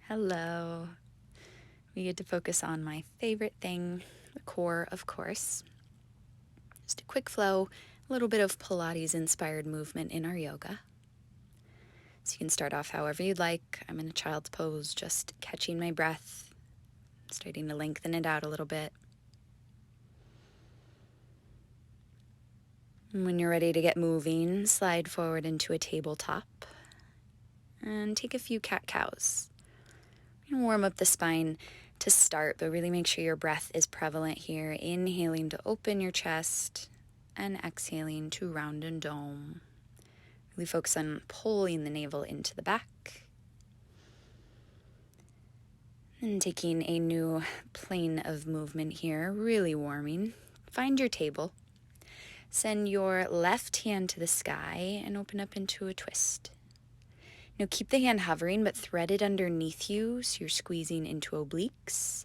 Hello. We get to focus on my favorite thing, the core, of course. Just a quick flow, a little bit of Pilates-inspired movement in our yoga. So you can start off however you'd like. I'm in a child's pose, just catching my breath, starting to lengthen it out a little bit. And when you're ready to get moving, slide forward into a tabletop and take a few cat-cows. Warm up the spine to start, but really make sure your breath is prevalent here. Inhaling to open your chest and exhaling to round and dome. Really focus on pulling the navel into the back. And taking a new plane of movement here, really warming. Find your table. Send your left hand to the sky and open up into a twist. Now keep the hand hovering, but thread it underneath you so you're squeezing into obliques.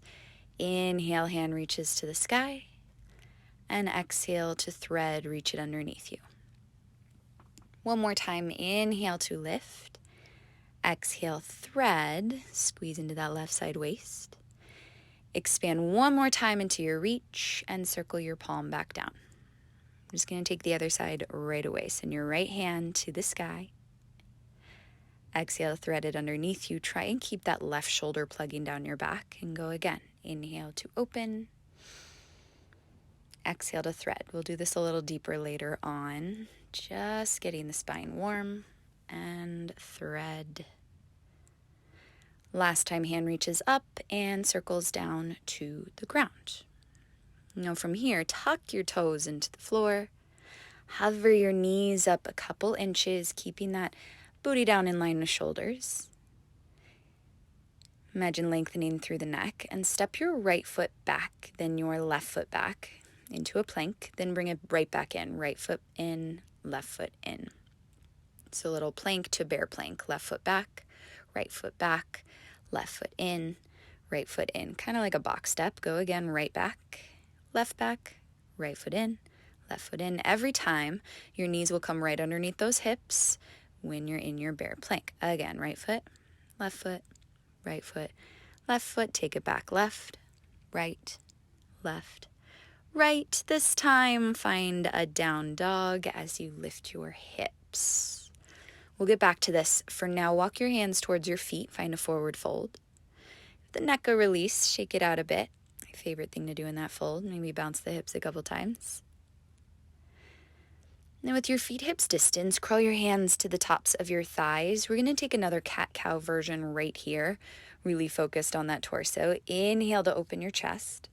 Inhale, hand reaches to the sky. And exhale to thread, reach it underneath you. One more time, inhale to lift. Exhale, thread, squeeze into that left side waist. Expand one more time into your reach and circle your palm back down. I'm just going to take the other side right away. Send your right hand to the sky. Exhale, thread it underneath you. Try and keep that left shoulder plugging down your back and go again. Inhale to open. Exhale to thread. We'll do this a little deeper later on. Just getting the spine warm and thread. Last time, hand reaches up and circles down to the ground. Now from here, tuck your toes into the floor. Hover your knees up a couple inches, keeping that booty down in line with shoulders. Imagine lengthening through the neck and step your right foot back, then your left foot back into a plank, then bring it right back in. Right foot in, left foot in. So a little plank to bear plank. Left foot back, right foot back, left foot in, right foot in. Kind of like a box step. Go again, right back, right foot in, left foot in. Every time, your knees will come right underneath those hips when you're in your bear plank. Again, right foot, left foot, right foot, left foot. Take it back, left, right, left, right. This time, find a down dog as you lift your hips. We'll get back to this. For now, walk your hands towards your feet. Find a forward fold. The neck a release, shake it out a bit. My favorite thing to do in that fold. Maybe bounce the hips a couple times. Now with your feet hips distance, curl your hands to the tops of your thighs. We're going to take another cat-cow version right here. Really focused on that torso. Inhale to open your chest.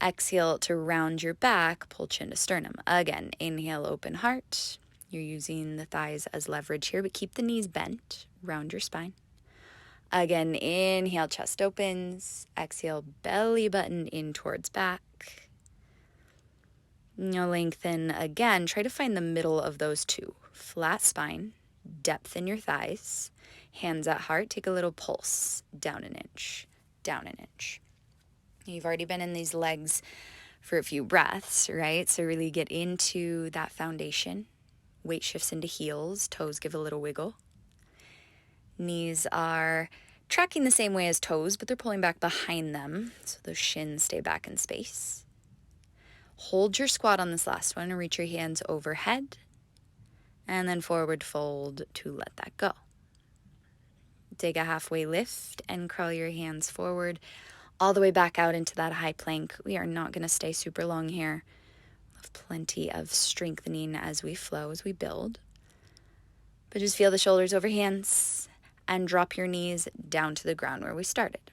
Exhale to round your back, pull chin to sternum. Again, inhale, open heart. You're using the thighs as leverage here, but keep the knees bent. Round your spine. Again, inhale, chest opens. Exhale, belly button in towards back. Now lengthen again. Try to find the middle of those two. Flat spine, depth in your thighs. Hands at heart. Take a little pulse. Down an inch, down an inch. You've already been in these legs for a few breaths, right? So really get into that foundation. Weight shifts into heels. Toes give a little wiggle. Knees are tracking the same way as toes, but they're pulling back behind them. So those shins stay back in space. Hold your squat on this last one and reach your hands overhead. And then forward fold to let that go. Take a halfway lift and curl your hands forward all the way back out into that high plank. We are not going to stay super long here. We'll have plenty of strengthening as we flow, as we build. But just feel the shoulders over hands and drop your knees down to the ground where we started.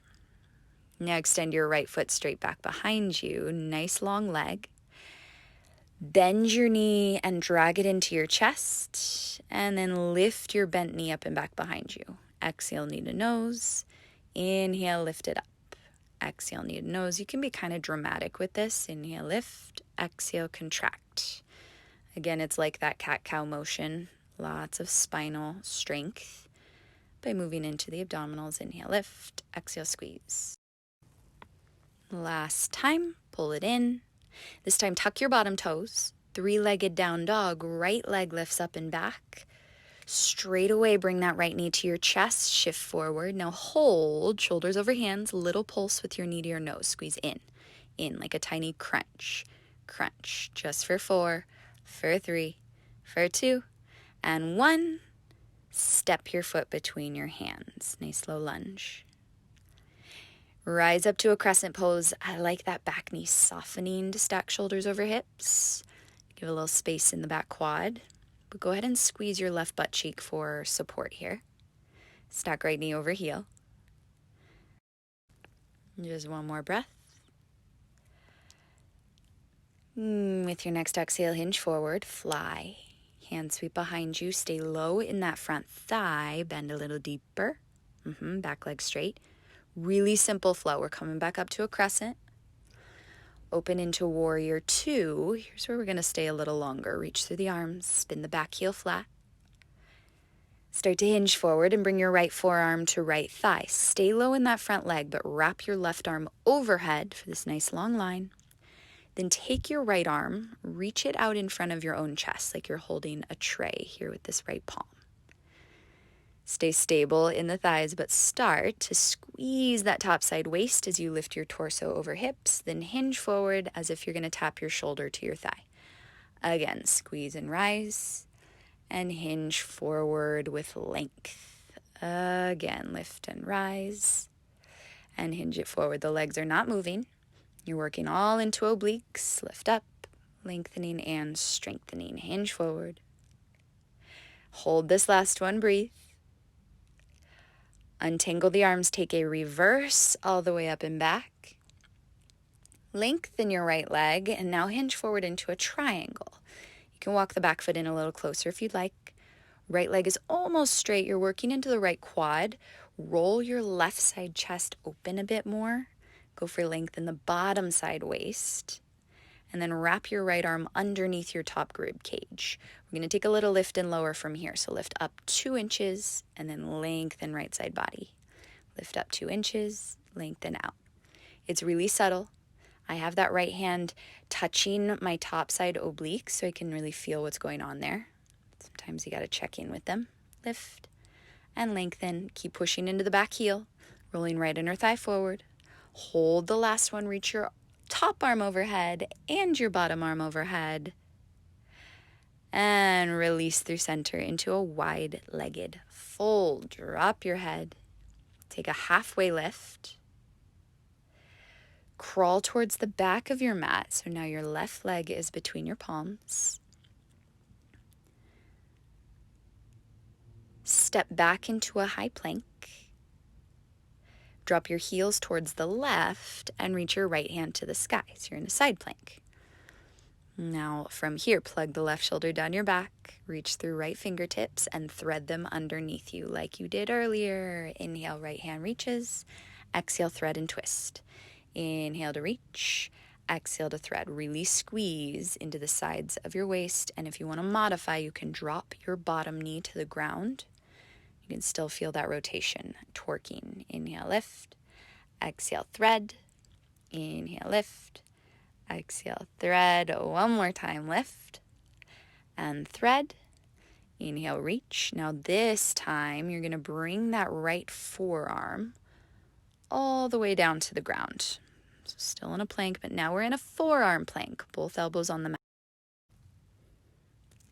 Now extend your right foot straight back behind you. Nice long leg. Bend your knee and drag it into your chest. And then lift your bent knee up and back behind you. Exhale, knee to nose. Inhale, lift it up. Exhale, knee to nose. You can be kind of dramatic with this. Inhale, lift. Exhale, contract. Again, it's like that cat-cow motion. Lots of spinal strength by moving into the abdominals. Inhale, lift. Exhale, squeeze. Last time, pull it in. This time, tuck your bottom toes. Three-legged down dog. Right leg lifts up and back. Straight away, bring that right knee to your chest, shift forward. Now hold, shoulders over hands, little pulse with your knee to your nose. Squeeze in like a tiny crunch. Crunch, just for 4, for 3, for 2, and 1. Step your foot between your hands. Nice slow lunge. Rise up to a crescent pose. I like that back knee softening to stack shoulders over hips. Give a little space in the back quad. But go ahead and squeeze your left butt cheek for support here. Stack right knee over heel. Just one more breath. With your next exhale, hinge forward, fly. Hand sweep behind you. Stay low in that front thigh. Bend a little deeper. Back leg straight. Really simple flow. We're coming back up to a crescent. Open into warrior 2. Here's where we're going to stay a little longer. Reach through the arms. Spin the back heel flat. Start to hinge forward and bring your right forearm to right thigh. Stay low in that front leg, but wrap your left arm overhead for this nice long line. Then take your right arm, reach it out in front of your own chest like you're holding a tray here with this right palm. Stay stable in the thighs, but start to squeeze that top side waist as you lift your torso over hips, then hinge forward as if you're going to tap your shoulder to your thigh. Again, squeeze and rise, and hinge forward with length. Again, lift and rise, and hinge it forward. The legs are not moving. You're working all into obliques. Lift up, lengthening and strengthening. Hinge forward. Hold this last one, breathe. Untangle the arms, take a reverse all the way up and back. Lengthen your right leg, and now hinge forward into a triangle. You can walk the back foot in a little closer if you'd like. Right leg is almost straight. You're working into the right quad. Roll your left side chest open a bit more. Go for length in the bottom side waist. And then wrap your right arm underneath your top rib cage. We're going to take a little lift and lower from here. So lift up 2 inches and then lengthen right side body. Lift up 2 inches, lengthen out. It's really subtle. I have that right hand touching my top side obliques so I can really feel what's going on there. Sometimes you got to check in with them. Lift and lengthen. Keep pushing into the back heel, rolling right inner thigh forward. Hold the last one, reach your top arm overhead and your bottom arm overhead. And release through center into a wide-legged fold. Drop your head. Take a halfway lift. Crawl towards the back of your mat. So now your left leg is between your palms. Step back into a high plank. Drop your heels towards the left and reach your right hand to the sky. So you're in a side plank. Now from here, plug the left shoulder down your back, reach through right fingertips and thread them underneath you like you did earlier. Inhale, right hand reaches. Exhale, thread and twist. Inhale to reach. Exhale to thread. Really squeeze into the sides of your waist. And if you want to modify, you can drop your bottom knee to the ground. You can still feel that rotation, twerking. Inhale, lift. Exhale, thread. Inhale, lift. Exhale, thread. One more time, lift. And thread. Inhale, reach. Now this time, you're going to bring that right forearm all the way down to the ground. So still in a plank, but now we're in a forearm plank. Both elbows on the mat.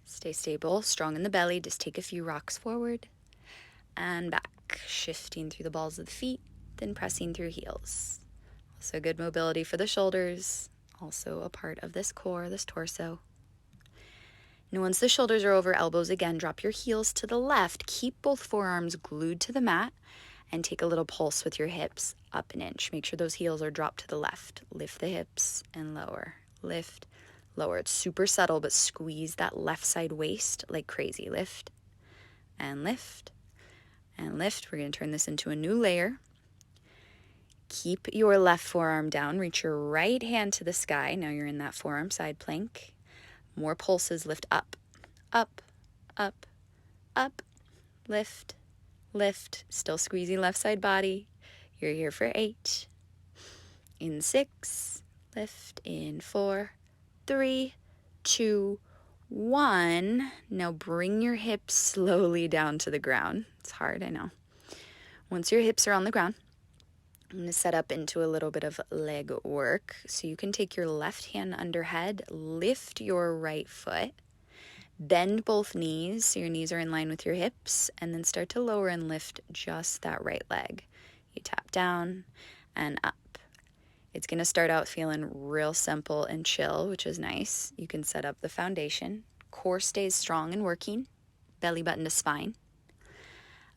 Stay stable, strong in the belly. Just take a few rocks forward and back, shifting through the balls of the feet, then pressing through heels. Also good mobility for the shoulders, also a part of this core, this torso. Now once the shoulders are over, elbows again, drop your heels to the left. Keep both forearms glued to the mat and take a little pulse with your hips up an inch. Make sure those heels are dropped to the left. Lift the hips and lower. Lift, lower. It's super subtle, but squeeze that left side waist like crazy. Lift and lift. And lift. We're going to turn this into a new layer. Keep your left forearm down. Reach your right hand to the sky. Now you're in that forearm side plank. More pulses. Lift up, up, up, up. Lift, lift. Still squeezing left side body. You're here for 8. In 6. Lift. In 4, 3, 2, 1. Now bring your hips slowly down to the ground. It's hard, I know. Once your hips are on the ground, I'm going to set up into a little bit of leg work. So you can take your left hand under head, lift your right foot, bend both knees so your knees are in line with your hips, and then start to lower and lift just that right leg. You tap down and up. It's going to start out feeling real simple and chill, which is nice. You can set up the foundation. Core stays strong and working, belly button to spine.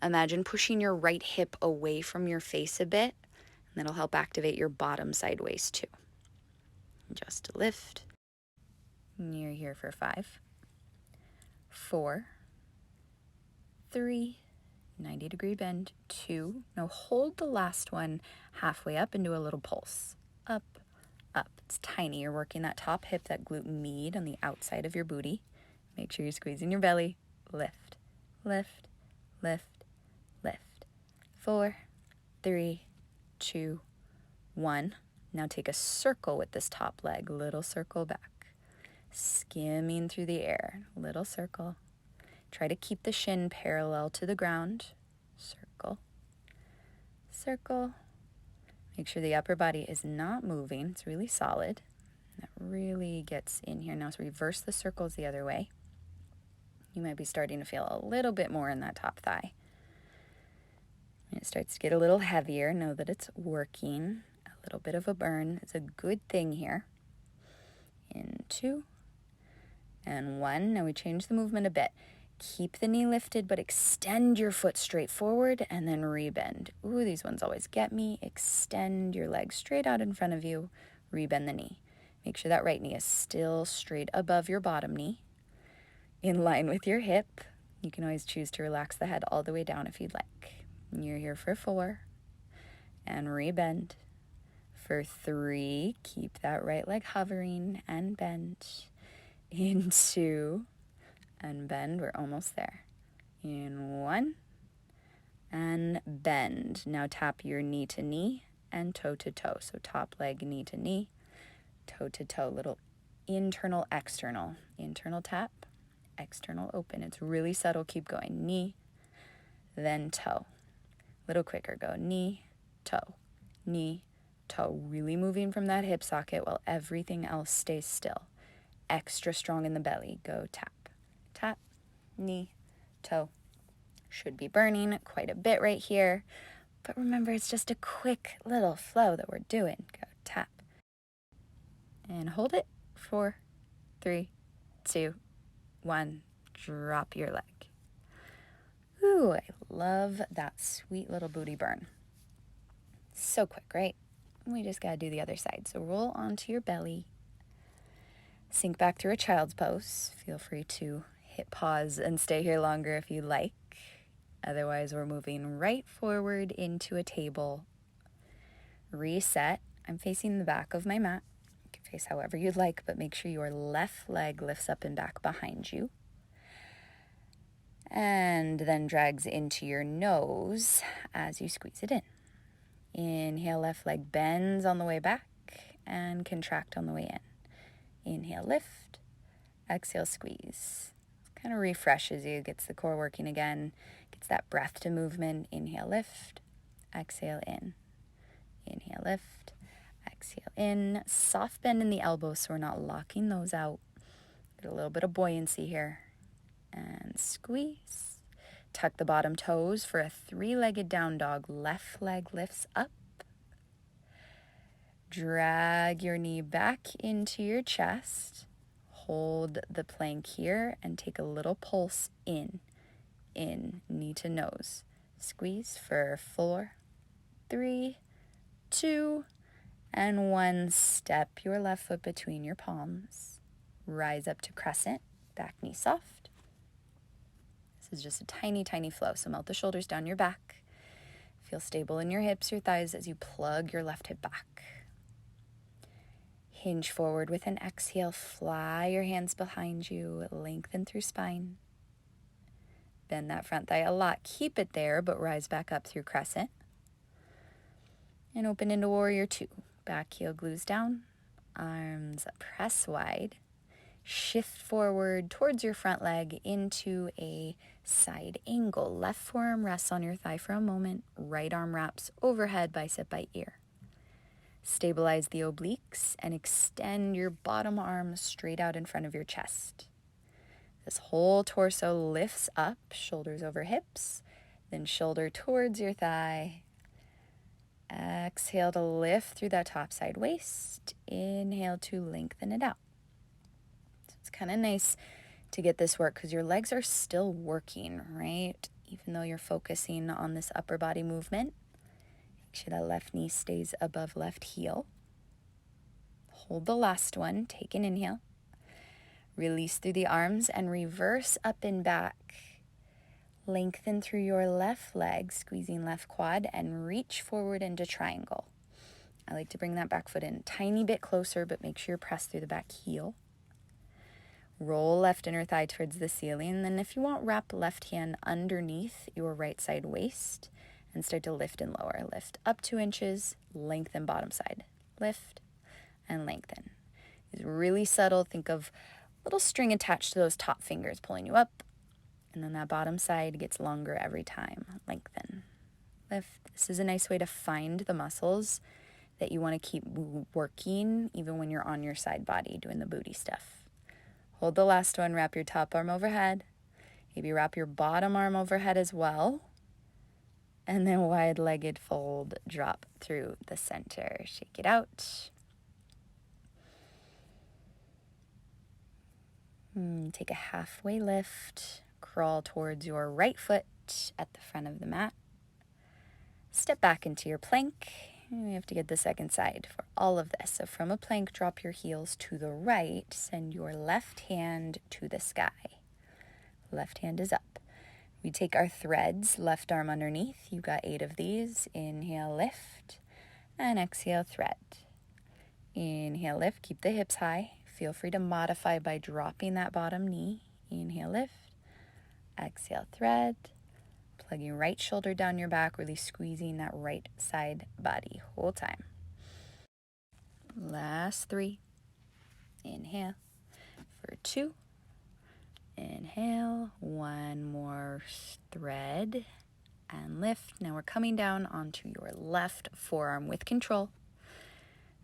Imagine pushing your right hip away from your face a bit, and that'll help activate your bottom side waist too. Just to lift. You're here for 5, 4, 3, 90-degree bend, 2. Now hold the last one halfway up and do a little pulse. Up, up. It's tiny. You're working that top hip, that glute med on the outside of your booty. Make sure you're squeezing your belly. Lift, lift, lift, lift. 4, 3, 2, 1. Now take a circle with this top leg. Little circle back. Skimming through the air. Little circle. Try to keep the shin parallel to the ground. Circle, circle. Make sure the upper body is not moving. It's really solid. That really gets in here. Now, so reverse the circles the other way. You might be starting to feel a little bit more in that top thigh. When it starts to get a little heavier, know that it's working. A little bit of a burn. It's a good thing here. In 2 and 1. Now we change the movement a bit. Keep the knee lifted, but extend your foot straight forward and then rebend. Ooh, these ones always get me. Extend your leg straight out in front of you. Rebend the knee. Make sure that right knee is still straight above your bottom knee, in line with your hip. You can always choose to relax the head all the way down if you'd like. You're here for 4 and rebend. For 3, keep that right leg hovering and bend. In 2 and bend. We're almost there. In 1 and bend. Now tap your knee to knee and toe to toe. So top leg, knee to knee, toe to toe. Little internal, external. Internal tap, external open. It's really subtle. Keep going. Knee, then toe. Little quicker. Go knee, toe, knee, toe. Really moving from that hip socket while everything else stays still. Extra strong in the belly. Go tap. Tap, knee, toe. Should be burning quite a bit right here. But remember, it's just a quick little flow that we're doing. Go tap. And hold it. 4, 3, 2, 1. Drop your leg. Ooh, I love that sweet little booty burn. So quick, right? We just got to do the other side. So roll onto your belly. Sink back through a child's pose. Feel free to hit pause and stay here longer if you like. Otherwise, we're moving right forward into a table. Reset. I'm facing the back of my mat. You can face however you'd like, but make sure your left leg lifts up and back behind you. And then drags into your nose as you squeeze it in. Inhale, left leg bends on the way back and contract on the way in. Inhale, lift. Exhale, squeeze. Kind of refreshes you, gets the core working again, gets that breath to movement. Inhale, lift. Exhale, in. Inhale, lift. Exhale, in. Soft bend in the elbows so we're not locking those out. Get a little bit of buoyancy here. And squeeze. Tuck the bottom toes for a 3-legged down dog. Left leg lifts up. Drag your knee back into your chest. Hold the plank here and take a little pulse in, knee to nose. Squeeze for 4, 3, 2, and 1. Step your left foot between your palms. Rise up to crescent, back knee soft. This is just a tiny, tiny flow, so melt the shoulders down your back. Feel stable in your hips, your thighs as you plug your left hip back. Hinge forward with an exhale. Fly your hands behind you. Lengthen through spine. Bend that front thigh a lot. Keep it there, but rise back up through crescent. And open into warrior 2. Back heel glues down. Arms press wide. Shift forward towards your front leg into a side angle. Left forearm rests on your thigh for a moment. Right arm wraps overhead, bicep by ear. Stabilize the obliques and extend your bottom arm straight out in front of your chest. This whole torso lifts up, shoulders over hips, then shoulder towards your thigh. Exhale to lift through that top side waist. Inhale to lengthen it out. So it's kind of nice to get this work because your legs are still working, right? Even though you're focusing on this upper body movement. Make sure that left knee stays above left heel. Hold the last one. Take an inhale. Release through the arms and reverse up and back. Lengthen through your left leg, squeezing left quad, and reach forward into triangle. I like to bring that back foot in a tiny bit closer, but make sure you press through the back heel. Roll left inner thigh towards the ceiling. And then if you want, wrap left hand underneath your right side waist and start to lift and lower. Lift up 2 inches, lengthen bottom side. Lift and lengthen. It's really subtle. Think of a little string attached to those top fingers pulling you up. And then that bottom side gets longer every time. Lengthen. Lift. This is a nice way to find the muscles that you want to keep working even when you're on your side body doing the booty stuff. Hold the last one. Wrap your top arm overhead. Maybe wrap your bottom arm overhead as well. And then wide-legged fold. Drop through the center. Shake it out. Take a halfway lift. Crawl towards your right foot at the front of the mat. Step back into your plank. We have to get the second side for all of this. So from a plank, drop your heels to the right. Send your left hand to the sky. Left hand is up. We take our threads, left arm underneath. You got 8 of these. Inhale, lift, and exhale, thread. Inhale, lift. Keep the hips high. Feel free to modify by dropping that bottom knee. Inhale, lift. Exhale, thread. Plug your right shoulder down your back, really squeezing that right side body whole time. Last 3. Inhale for 2. Inhale. 1 more thread and lift. Now we're coming down onto your left forearm with control.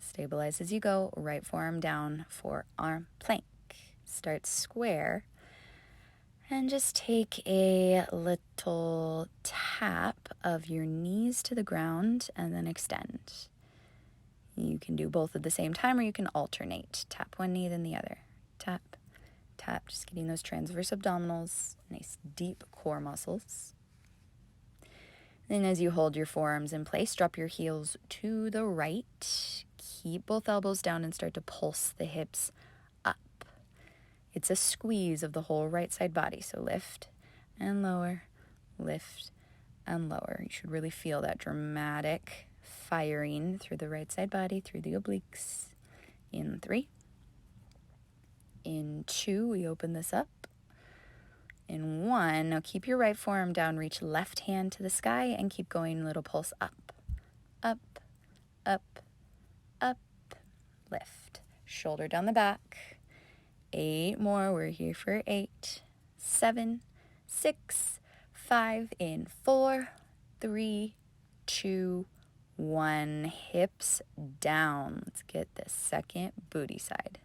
Stabilize as you go. Right forearm down, forearm plank. Start square. And just take a little tap of your knees to the ground and then extend. You can do both at the same time or you can alternate. Tap one knee, then the other. Tap, tap, just getting those transverse abdominals, nice deep core muscles. Then as you hold your forearms in place, drop your heels to the right. Keep both elbows down and start to pulse the hips up. It's a squeeze of the whole right side body. So lift and lower, lift and lower. You should really feel that dramatic firing through the right side body, through the obliques. In 3. In 2, we open this up. In 1, now keep your right forearm down, reach left hand to the sky, and keep going, little pulse up, up, up, up, lift. Shoulder down the back. 8 more, we're here for 8, 7, 6, 5, in 4, 3, 2, 1, hips down. Let's get this second booty side.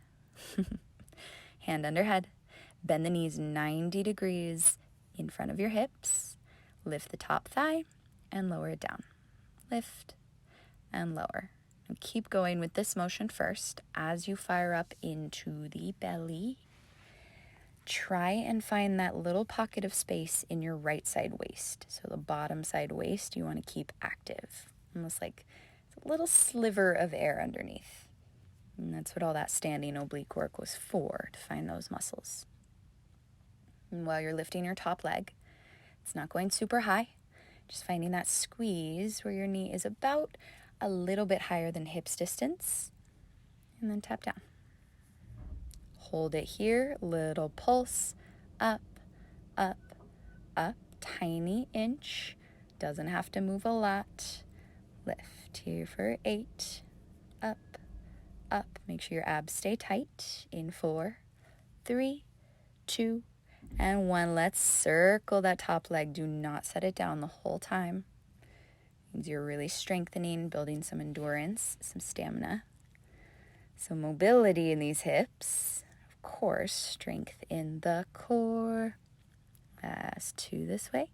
Hand under head. Bend the knees 90 degrees in front of your hips. Lift the top thigh and lower it down. Lift and lower. And keep going with this motion first. As you fire up into the belly, try and find that little pocket of space in your right side waist. So the bottom side waist you want to keep active. Almost like a little sliver of air underneath. And that's what all that standing oblique work was for, to find those muscles. And while you're lifting your top leg, it's not going super high. Just finding that squeeze where your knee is about a little bit higher than hips distance. And then tap down. Hold it here. Little pulse. Up, up, up. Tiny inch. Doesn't have to move a lot. Lift here for 8. Up, up. Make sure your abs stay tight. In 4, 3, 2, and 1. Let's circle that top leg. Do not set it down the whole time. Means you're really strengthening, building some endurance, some stamina, some mobility in these hips. Of course, strength in the core. Last 2 this way.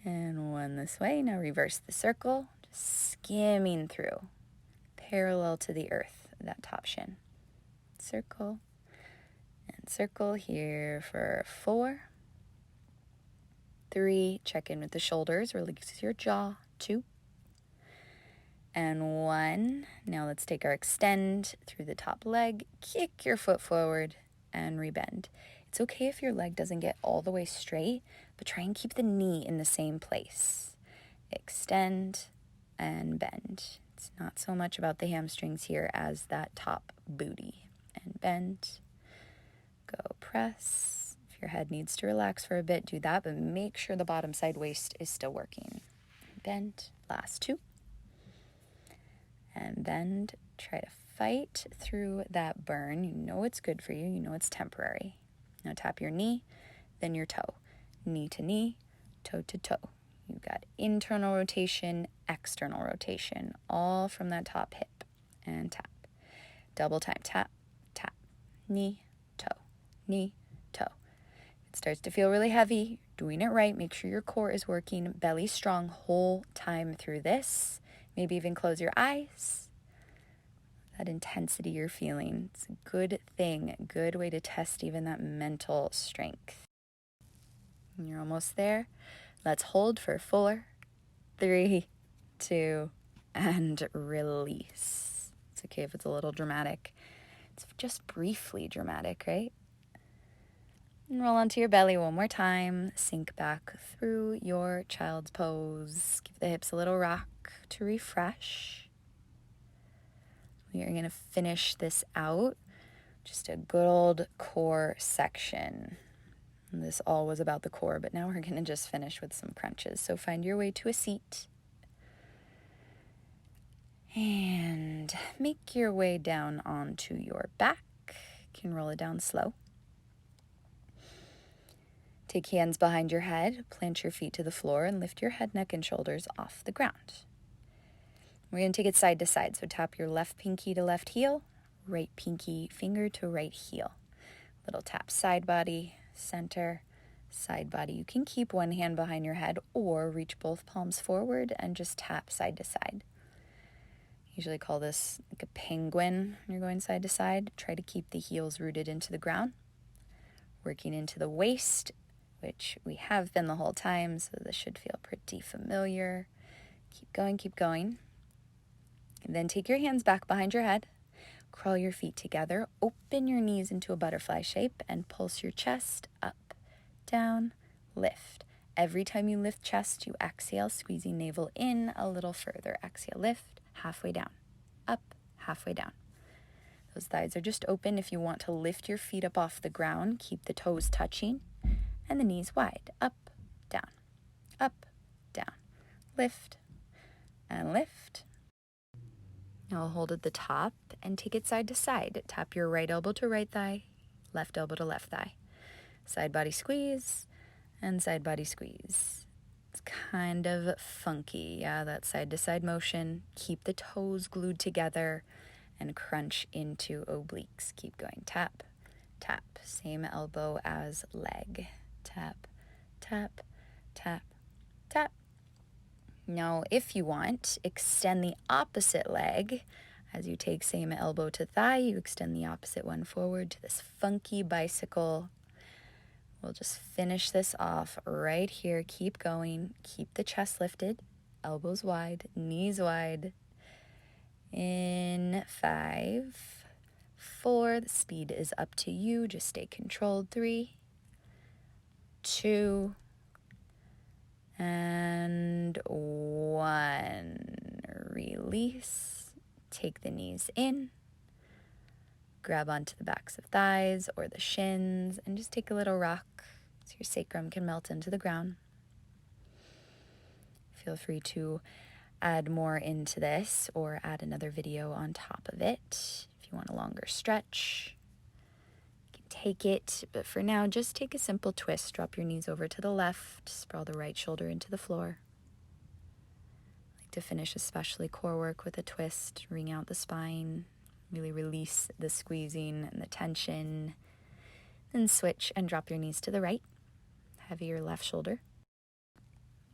And 1 this way. Now reverse the circle. Just skimming through. Parallel to the earth, that top shin. Circle. And circle here for 4. 3, check in with the shoulders, release your jaw. 2. And 1. Now let's take our extend through the top leg, kick your foot forward, and rebend. It's okay if your leg doesn't get all the way straight, but try and keep the knee in the same place. Extend and bend. It's not so much about the hamstrings here as that top booty. And bend. Go press. If your head needs to relax for a bit, do that, but make sure the bottom side waist is still working. Bend. Last 2. And bend. Try to fight through that burn. You know it's good for you. You know it's temporary. Now tap your knee, then your toe. Knee to knee, toe to toe. You've got internal rotation, external rotation, all from that top hip. And tap. Double time. Tap, tap. Knee, toe. Knee, toe. It starts to feel really heavy. Doing it right. Make sure your core is working. Belly strong whole time through this. Maybe even close your eyes. That intensity you're feeling. It's a good thing. A good way to test even that mental strength. And you're almost there. Let's hold for 4, 3, 2, and release. It's okay if it's a little dramatic. It's just briefly dramatic, right? And roll onto your belly one more time. Sink back through your child's pose. Give the hips a little rock to refresh. We are going to finish this out. Just a good old core section. And this all was about the core, but now we're going to just finish with some crunches. So find your way to a seat. And make your way down onto your back. You can roll it down slow. Take hands behind your head, plant your feet to the floor, and lift your head, neck, and shoulders off the ground. We're going to take it side to side. So tap your left pinky to left heel, right pinky finger to right heel. Little tap side body, center, side body. You can keep one hand behind your head or reach both palms forward and just tap side to side. Usually call this like a penguin when you're going side to side. Try to keep the heels rooted into the ground. Working into the waist, which we have been the whole time, so this should feel pretty familiar. Keep going, keep going. And then take your hands back behind your head. Crawl your feet together. Open your knees into a butterfly shape and pulse your chest up, down, lift. Every time you lift chest, you exhale, squeezing navel in a little further. Exhale, lift, halfway down, up, halfway down. Those thighs are just open. If you want to lift your feet up off the ground, keep the toes touching and the knees wide. Up, down, lift, and lift. Now hold at the top and take it side to side. Tap your right elbow to right thigh, left elbow to left thigh. Side body squeeze and side body squeeze. It's kind of funky, yeah, that side to side motion. Keep the toes glued together and crunch into obliques. Keep going. Tap, tap. Same elbow as leg. Tap, tap, tap, tap. Now, if you want, extend the opposite leg. As you take same elbow to thigh, you extend the opposite one forward to this funky bicycle. We'll just finish this off right here. Keep going. Keep the chest lifted. Elbows wide, knees wide. In 5, 4. The speed is up to you. Just stay controlled. 3, 2, and 1. Release. Take the knees in. Grab onto the backs of thighs or the shins and just take a little rock so your sacrum can melt into the ground. Feel free to add more into this or add another video on top of it if you want a longer stretch. take it, but for now, just take a simple twist. Drop your knees over to the left, sprawl the right shoulder into the floor. I like to finish especially core work with a twist, wring out the spine, really release the squeezing and the tension. Then switch and drop your knees to the right, heavier left shoulder.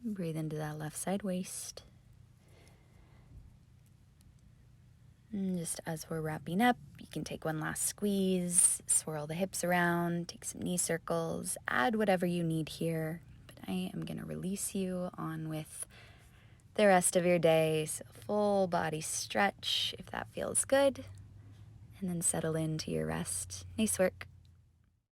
Breathe into that left side waist. And just as we're wrapping up, you can take one last squeeze, swirl the hips around, take some knee circles, add whatever you need here. But I am going to release you on with the rest of your day. So full body stretch if that feels good. And then settle into your rest. Nice work.